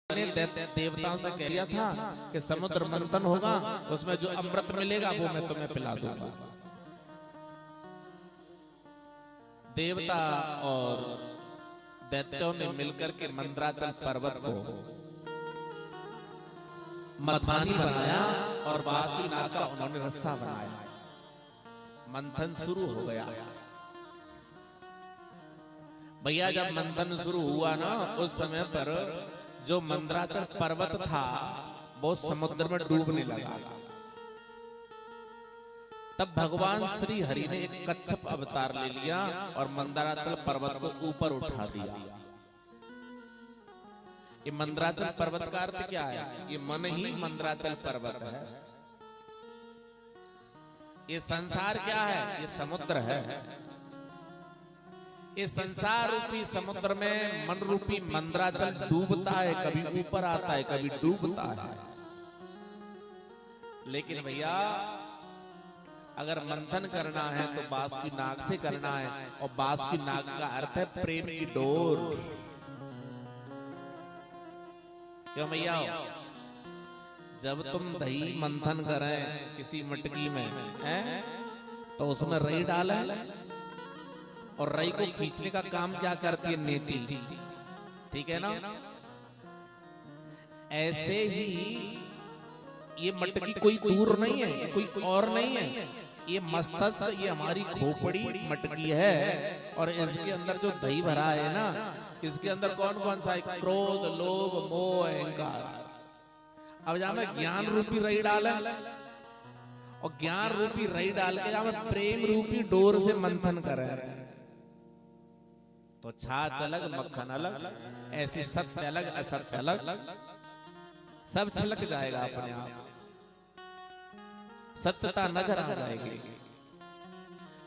ने देवताओं से कह दिया था कि समुद्र मंथन होगा, उसमें जो अमृत मिलेगा वो मैं तुम्हें पिला दूंगा। देवता और दैत्यों ने मिलकर के मंदराचल पर्वत को मथानी बनाया और बासुकीनाथ का उन्होंने रस्सा बनाया। मंथन शुरू हो गया। भैया जब मंथन शुरू हुआ ना, उस समय पर जो मंदराचल पर्वत था वो समुद्र में डूबने लगा। तब भगवान श्री हरि ने एक कच्छप अवतार ले लिया और मंदराचल पर्वत को ऊपर उठा दिया। ये मंदराचल पर्वत का अर्थ क्या है? ये मन ही मंदराचल पर्वत है। ये संसार क्या है? ये समुद्र है। इस संसार रूपी समुद्र में मन रूपी मंदराचल डूबता है, कभी ऊपर आता है, कभी डूबता है। लेकिन भैया अगर मंथन करना है तो बासुकीनाग से करना है, और बासुकीनाग का अर्थ है प्रेम की डोर। क्यों भैया? जब तुम दही मंथन करें किसी मटकी में है तो उसमें रई डालें, और रई को खींचने का काम क्या करती है? नेती। ठीक है ना? ऐसे ही ये मटकी कोई दूर नहीं है, कोई और नहीं है। ये मस्तक, ये हमारी खोपड़ी मटकी है, और इसके अंदर जो दही भरा है ना, इसके अंदर कौन कौन सा है? क्रोध, लोभ, मोह, अहंकार। अब जहां मैं ज्ञान रूपी रई डाले, और ज्ञान रूपी रई डाल के जहां मैं प्रेम रूपी डोर से मंथन करे तो छाछ अलग मक्खन अलग, ऐसी सत्य अलग असत्य अलग, सब छलक जाएगा अपने आप। सत्यता नजर आ जाएगी।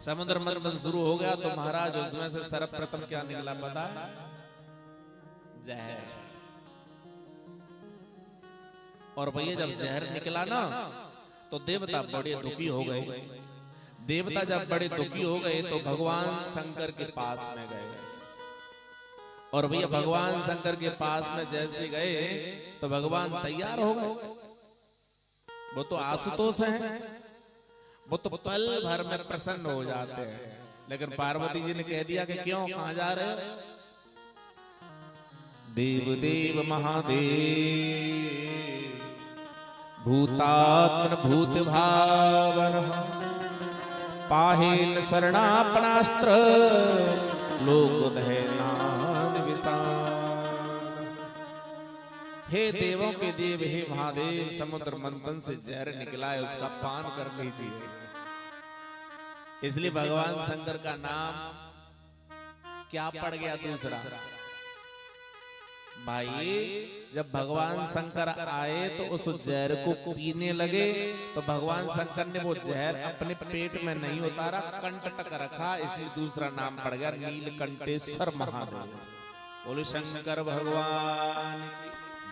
समुद्र मंथन शुरू हो गया तो महाराज उसमें से सर्वप्रथम क्या निकला पता? जहर। और भैया जब जहर निकला ना तो देवता बड़े दुखी हो गए। देवता जब बड़े दुखी हो गए तो भगवान शंकर के पास में गए। और भैया भगवान शंकर के पास में जैसे गए तो भगवान तैयार हो गए। वो तो आशुतोष हैं, वो तो पल भर में प्रसन्न हो जाते हैं। लेकिन पार्वती जी ने कह दिया कि क्यों, कहां जा रहे हो? देव देव महादेव भूतात्मन भूत भावन पाहेन शरणापनास्त्र लोक दहनान विसान। हे देवों के देव, हे महादेव, समुद्र मंथन से जहर निकला है, उसका पान कर लीजिए। इसलिए भगवान शंकर का नाम क्या पड़ गया दूसरा? भाई जब भगवान शंकर आए तो उस जहर को पीने लगे तो भगवान शंकर ने वो जहर अपने पेट में नहीं उतारा, कंठ तक रखा, इसलिए दूसरा नाम पड़ गया नीलकंठेश्वर महादेव। बोले शंकर भगवान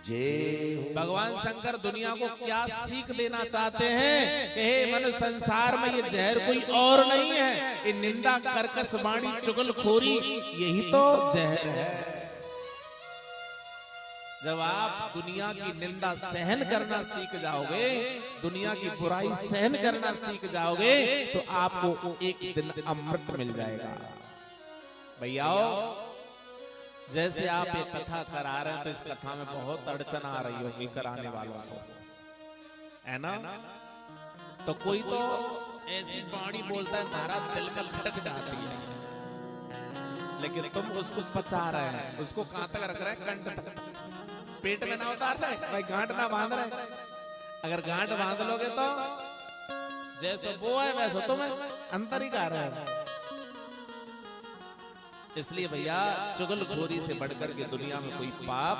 जय। भगवान शंकर दुनिया को क्या सीख देना चाहते हैं कि हे मन, संसार में ये जहर कोई और नहीं है, ये निंदा, कर्कश वाणी, चुगलखोरी, यही तो जहर है। जब आप दुनिया की निंदा सहन करना सीख जाओगे, दुनिया की बुराई सहन करना सीख जाओगे, तो आपको एक दिन अमृत मिल जाएगा। भैया जैसे आप ये कथा करा रहे हैं तो इस कथा में बहुत अड़चन आ रही होगी कराने वालों को, है ना? तो कोई तो ऐसी वाणी बोलता है हमारा दिल में खटक जाती है, लेकिन तुम उसको पचा रहे हैं, उसको कहां तक रख रहे हैं? कंठ तक, पेट में ना उतार रहे भाई, गांठ ना बांध रहे। अगर गांठ बांध लोगे तो जैसे वो है वैसे तुम अंतर ही कर रहे हो। इसलिए भैया चुगलखोरी से बढ़कर के दुनिया में कोई पाप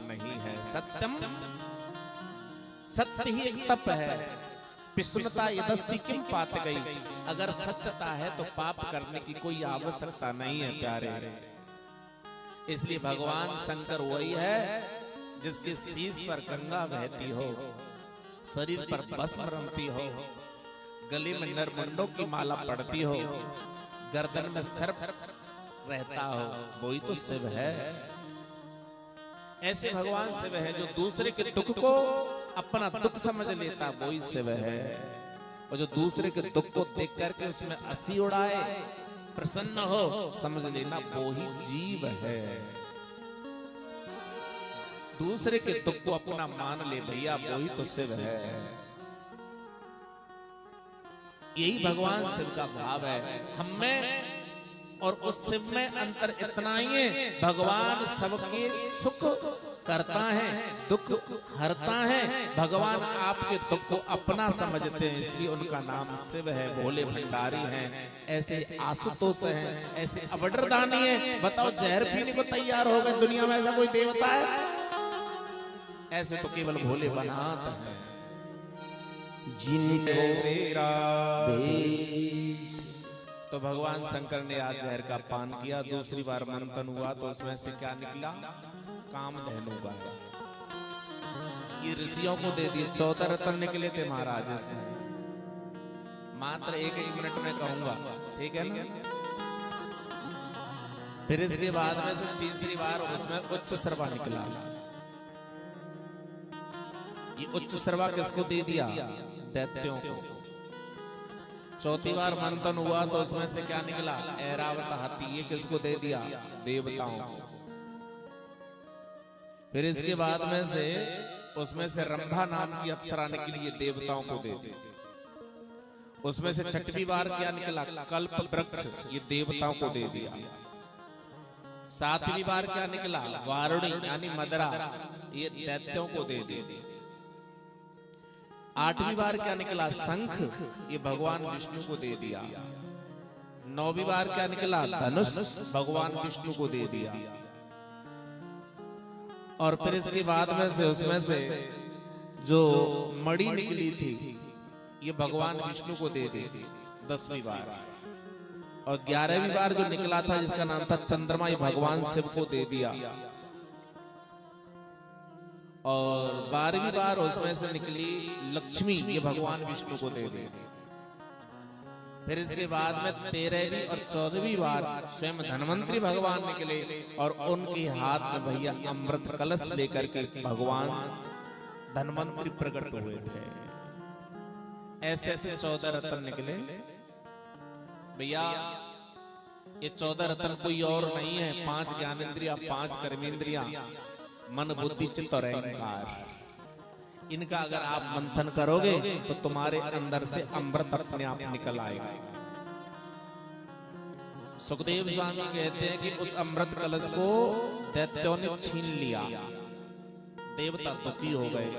नहीं है। सत्यम, सत्य ही एक तप है। पिशुनता यदस्ति किम पात गई। अगर सत्यता है तो पाप करने की कोई आवश्यकता नहीं है प्यारे। इसलिए भगवान शंकर वही है जिसके शीश पर गंगा बहती हो, शरीर पर भस्म रमती हो, गले में नरमुंडों की माला पड़ती हो, गर्दन में सर्प रहता हो, वही तो शिव है। ऐसे भगवान शिव है जो दूसरे के दुख को अपना दुख समझ लेता, वही शिव है। और जो दूसरे के दुख को देख करके उसमें हंसी उड़ाए, प्रसन्न हो, समझ लेना वो ही जीव है। दूसरे के दुख को अपना मान ले भैया, वही तो शिव है। यही भगवान शिव का भाव है। हम में और उस शिव में अंतर इतना ही है, भगवान सबके सुख करता है, दुख हरता है। भगवान आपके दुख को अपना समझते हैं, इसलिए उनका नाम शिव है। भोले भंडारी हैं, ऐसे आशुतोष हैं, ऐसे अबडरदानी हैं। बताओ, जहर पीने को तैयार हो गए, दुनिया में ऐसा कोई देवता है? ऐसे तो केवल भोले बनात हैं। तो भगवान शंकर ने आज जहर का पान किया, दूसरी बार मंथन हुआ तो उसमें से क्या निकला? कामधेनु का। ये ऋषियों को दे दिए, 14 रत्न निकले थे महाराज से। मात्र एक मिनट में कहूंगा, ठीक है ना? फिर इसके बाद में से तीसरी बार उसमें उच्च सर्वा निकला। ये उच्च सर्वा किसको दे दिया? दैत्यों को। चौथी बार मंथन हुआ तो उसमें से क्या निकला? ऐरावत हाथी। ये किसको दे दिया? देवताओं को। फिर इसके बाद में से उसमें से रंभा नाम की अप्सरा निकली, ये देवताओं को दे दी। उसमें से छठवीं बार क्या निकला? कल्प वृक्ष। ये देवताओं को दे दिया। सातवीं बार क्या निकला? वारुणी यानी मदरा। ये दैत्यों को दे दी। आठवीं बार क्या निकला? शंख। ये भगवान विष्णु को दे दिया। नौवीं बार क्या निकला? धनुष। भगवान विष्णु को दे दिया। और फिर इसके बाद में से उसमें से जो मणि निकली थी, ये भगवान विष्णु को दे दी 10वीं बार। और 11वीं बार जो निकला था, जिसका नाम था चंद्रमा, ये भगवान शिव को दे दिया। और 12वीं बार उसमें से निकली लक्ष्मी, ये भगवान विष्णु को दे दी। फिर इसके बाद में 13वीं और 14वीं बार स्वयं धन्वंतरी भगवान निकले और उनके हाथ में भैया अमृत कलश लेकर के भगवान धन्वंतरी प्रकट हुए थे। ऐसे ऐसे 14 रत्न निकले भैया। ये 14 रत्न कोई और नहीं है, 5 ज्ञानेंद्रिया, 5 कर्मेंद्रिया, मन बुद्धि चित्त और अहंकार। इनका अगर आप मंथन करोगे तो तुम्हारे अंदर से अमृत अपने आप निकल आएगा। सुखदेव स्वामी कहते हैं कि उस अमृत कलश को दैत्यों ने छीन लिया। देवता दुखी हो गए।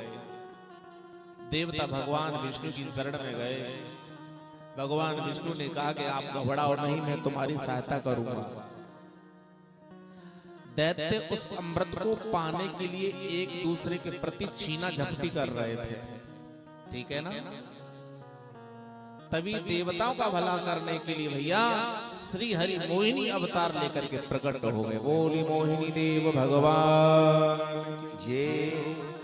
देवता भगवान विष्णु की शरण में गए। भगवान विष्णु ने कहा कि आप घबराओ नहीं, मैं तुम्हारी सहायता करूंगा। दैत्य उस अमृत को पाने के लिए एक दूसरे के प्रति छीना झपटी कर रहे थे, ठीक है ना? तभी देवताओं का भला करने के लिए भैया श्री हरि मोहिनी अवतार लेकर के प्रकट हो गए। बोली मोहिनी देव भगवान जय।